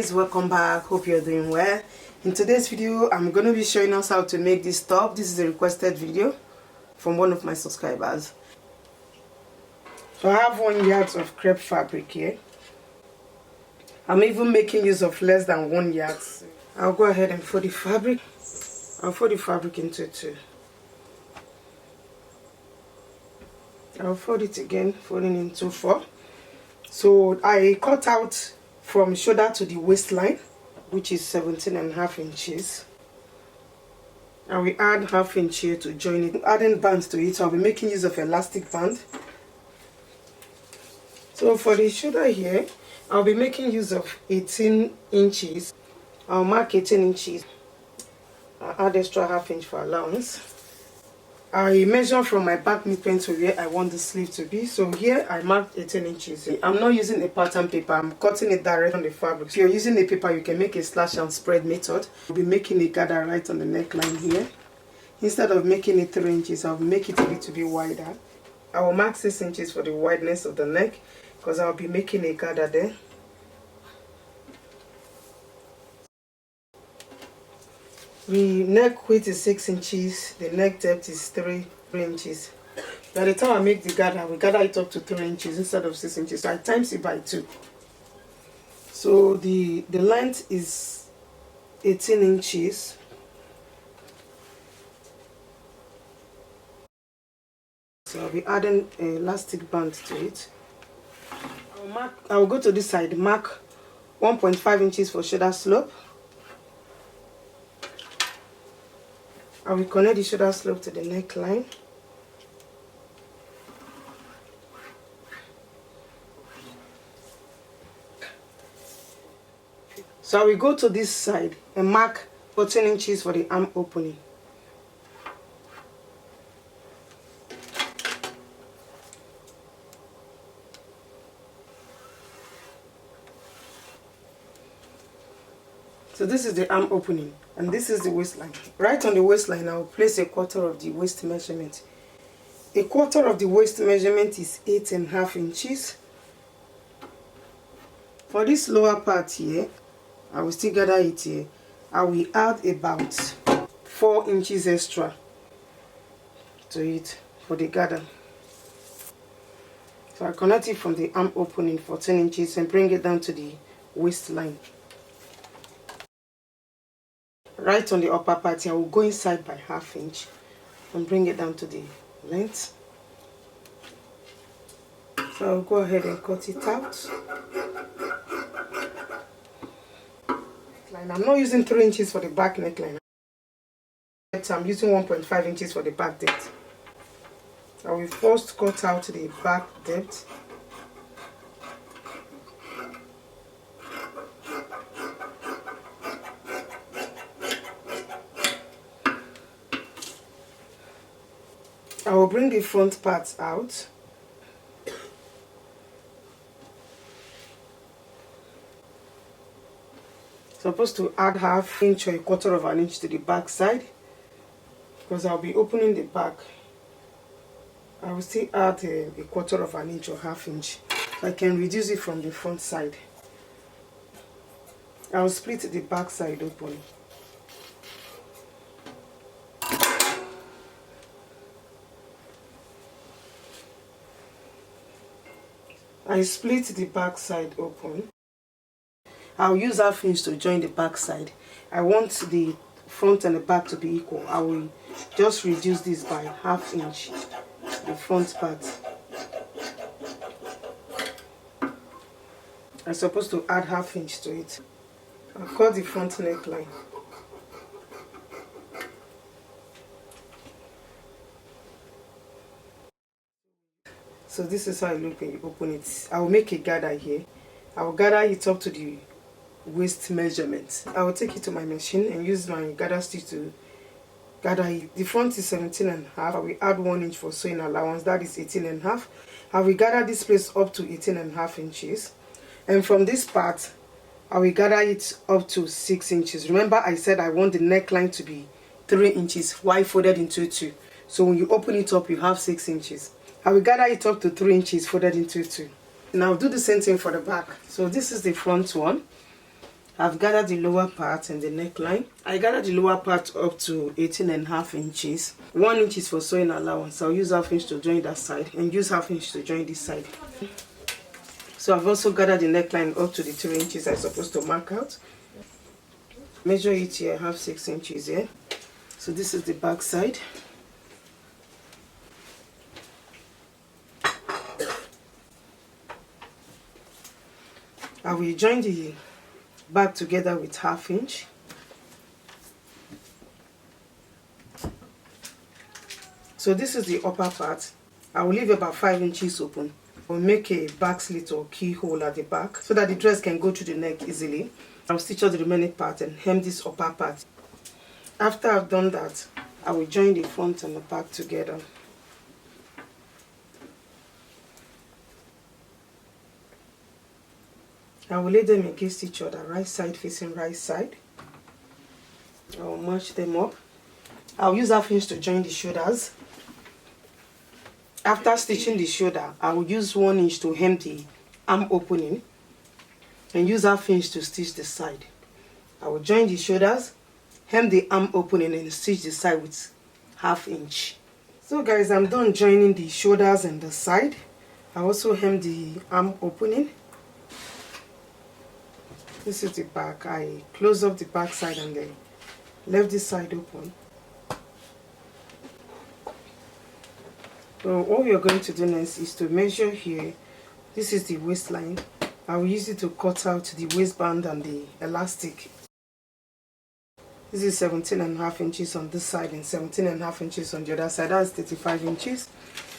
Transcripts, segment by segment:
guys, welcome back. Hope you're doing well. In today's video I'm going to be showing us how to make this top. This is a requested video from one of my subscribers. So I have 1 yard of crepe fabric here. I'm even making use of less than 1 yard. I'll go ahead and fold the fabric. I'll fold the fabric into two. I'll fold it again, folding into 4. So I cut out from shoulder to the waistline, which is 17.5 inches. And we add ½ inch here to join it. Adding bands to it, I'll be making use of elastic band. So for the shoulder here, I'll be making use of 18 inches. I'll mark 18 inches. I'll add extra ½ inch for allowance. I measure from my back midpoint to where I want the sleeve to be. So here I marked 18 inches. I'm not using a pattern paper. I'm cutting it direct on the fabric. If you're using a paper, you can make a slash and spread method. I'll be making a gather right on the neckline here. Instead of making it 3 inches, I'll make it a little bit wider. I will mark 6 inches for the wideness of the neck because I'll be making a gather there. The neck width is 6 inches, the neck depth is 3 inches. By the time I make the gather, we gather it up to 3 inches instead of 6 inches. So I times it by 2. So the length is 18 inches. So I'll be adding an elastic band to it. I'll go to this side, mark 1.5 inches for shoulder slope. I will connect the shoulder slope to the neckline. So I will go to this side and mark 14 inches for the arm opening. So this is the arm opening and this is the waistline. Right on the waistline, I will place 1/4 of the waist measurement. 1/4 of the waist measurement is 8.5 inches. For this lower part here, I will still gather it here. I will add about 4 inches extra to it for the gather. So I connect it from the arm opening 14 inches and bring it down to the waistline. Right on the upper part here, I will go inside by ½ inch and bring it down to the length. So I'll go ahead and cut it out. I'm not using 3 inches for the back neckline. I'm using 1.5 inches for the back depth. I will first cut out the back depth. I will bring the front part out. Supposed to add ½ inch or 1/4 of an inch to the back side because I'll be opening the back. I will still add 1/4 of an inch or ½ inch so I can reduce it from the front side. I will split the back side open. I split the back side open. I'll use ½ inch to join the back side. I want the front and the back to be equal. I will just reduce this by ½ inch, the front part. I'm supposed to add ½ inch to it. I'll cut the front neckline. So this is how I look when you open it. I will make a gather here. I will gather it up to the waist measurement. I will take it to my machine and use my gather stitch to gather it. The front is 17.5. I will add 1 inch for sewing allowance. That is 18.5. I will gather this place up to 18.5 inches. And from this part, I will gather it up to 6 inches. Remember I said I want the neckline to be 3 inches while folded into 2. So when you open it up, you have 6 inches. I will gather it up to 3 inches folded into 2. And I'll do the same thing for the back. So this is the front one. I've gathered the lower part and the neckline. I gathered the lower part up to 18.5 inches. 1 inch is for sewing allowance. I'll use half inch to join that side and use half inch to join this side. So I've also gathered the neckline up to the 3 inches I'm supposed to mark out. Measure it here, I have 6 inches here. So this is the back side. I will join the back together with half inch. So this is the upper part. I will leave about 5 inches open. I'll make a back slit or keyhole at the back so that the dress can go through the neck easily. I'll stitch out the remaining part and hem this upper part. After I've done that, I will join the front and the back together. I will lay them against each other, right side facing right side. I will match them up. I'll use half inch to join the shoulders. After stitching the shoulder, I will use 1 inch to hem the arm opening and use half inch to stitch the side. I will join the shoulders, hem the arm opening and stitch the side with half inch. So guys, I'm done joining the shoulders and the side. I also hem the arm opening. This is the back. I close up the back side and then left this side open. So all you're going to do next is to measure here. This is the waistline. I will use it to cut out the waistband and the elastic. This is 17.5 inches on this side and 17.5 inches on the other side. That's 35 inches.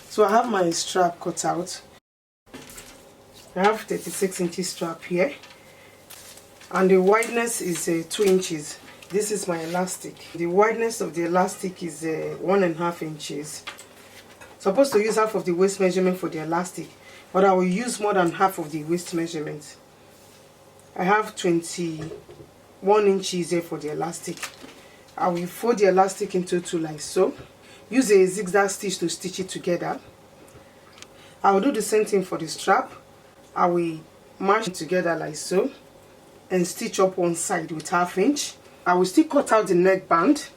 So I have my strap cut out. I have 36 inches strap here. And the wideness is 2 inches. This is my elastic. The wideness of the elastic is 1.5 inches. Supposed to use half of the waist measurement for the elastic, but I will use more than half of the waist measurement. I have 21 inches here for the elastic. I will fold the elastic into 2 like so. Use a zigzag stitch to stitch it together. I will do the same thing for the strap. I will mash it together like so and stitch up one side with half inch. I will still cut out the neckband.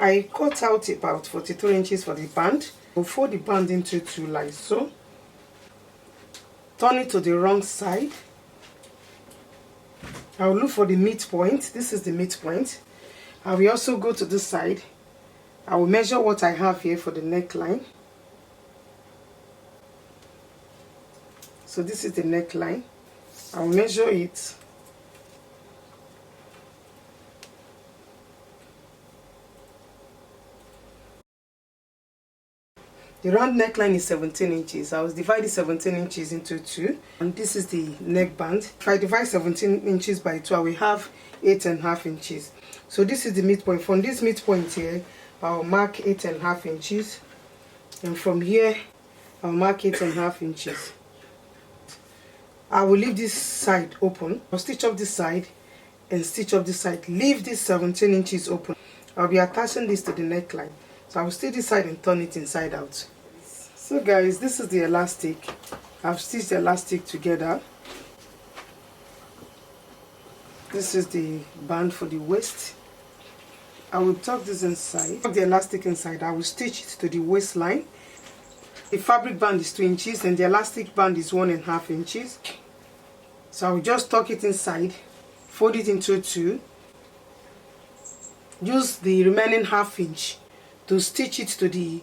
I cut out about 43 inches for the band. I'll fold the band into 2 like so. Turn it to the wrong side. I will look for the midpoint. This is the midpoint. I will also go to this side. I will measure what I have here for the neckline. So this is the neckline. I will measure it. The round neckline is 17 inches. I will divide the 17 inches into 2. And this is the neckband. If I divide 17 inches by 2, I will have 8.5 inches. So this is the midpoint. From this midpoint here, I will mark 8.5 inches. And from here, I will mark 8.5 inches. I will leave this side open. I'll stitch up this side and stitch up this side. Leave this 17 inches open. I'll be attaching this to the neckline. So I will stitch this side and turn it inside out. So guys, this is the elastic. I've stitched the elastic together. This is the band for the waist. I will tuck this inside. Tuck the elastic inside. I will stitch it to the waistline. The fabric band is 2 inches and the elastic band is 1.5 inches. So I will just tuck it inside, fold it into 2. Use the remaining half inch to stitch it to the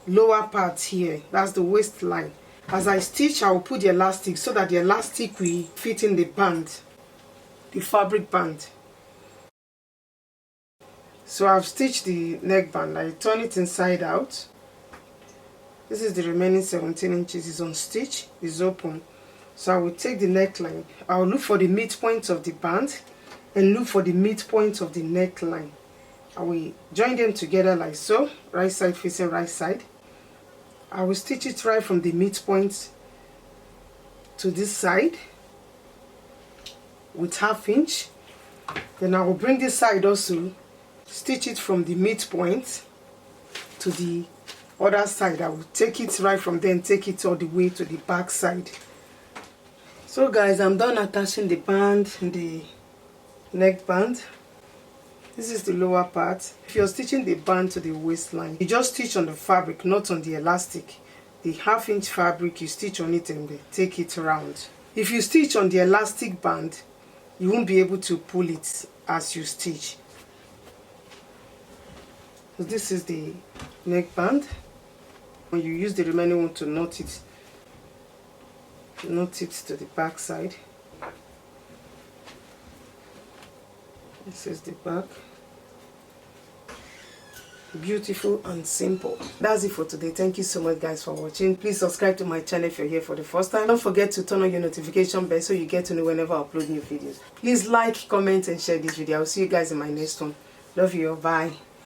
lower part here. That's the waistline. As I stitch, I will put the elastic so that the elastic will fit in the band, the fabric band. So I've stitched the neckband. I turn it inside out. This is the remaining 17 inches is on stitch, is open. So I will take the neckline. I will look for the midpoint of the band and look for the midpoint of the neckline. I will join them together like so, right side facing right side. I will stitch it right from the midpoint to this side with half inch. Then I will bring this side also, stitch it from the midpoint to the other side. I will take it right from there and take it all the way to the back side. So guys, I'm done attaching the band, the neck band. This is the lower part. If you're stitching the band to the waistline, you just stitch on the fabric, not on the elastic. The 1/2 inch fabric, you stitch on it and take it round. If you stitch on the elastic band, you won't be able to pull it as you stitch. So this is the neck band. When you use the remaining one to knot it to the back side. This is the back. Beautiful and simple. That's it for today. Thank you so much guys for watching. Please subscribe to my channel if you're here for the first time. Don't forget to turn on your notification bell so you get to know whenever I upload new videos. Please like, comment and share this video. I'll see you guys in my next one. Love you all. Bye.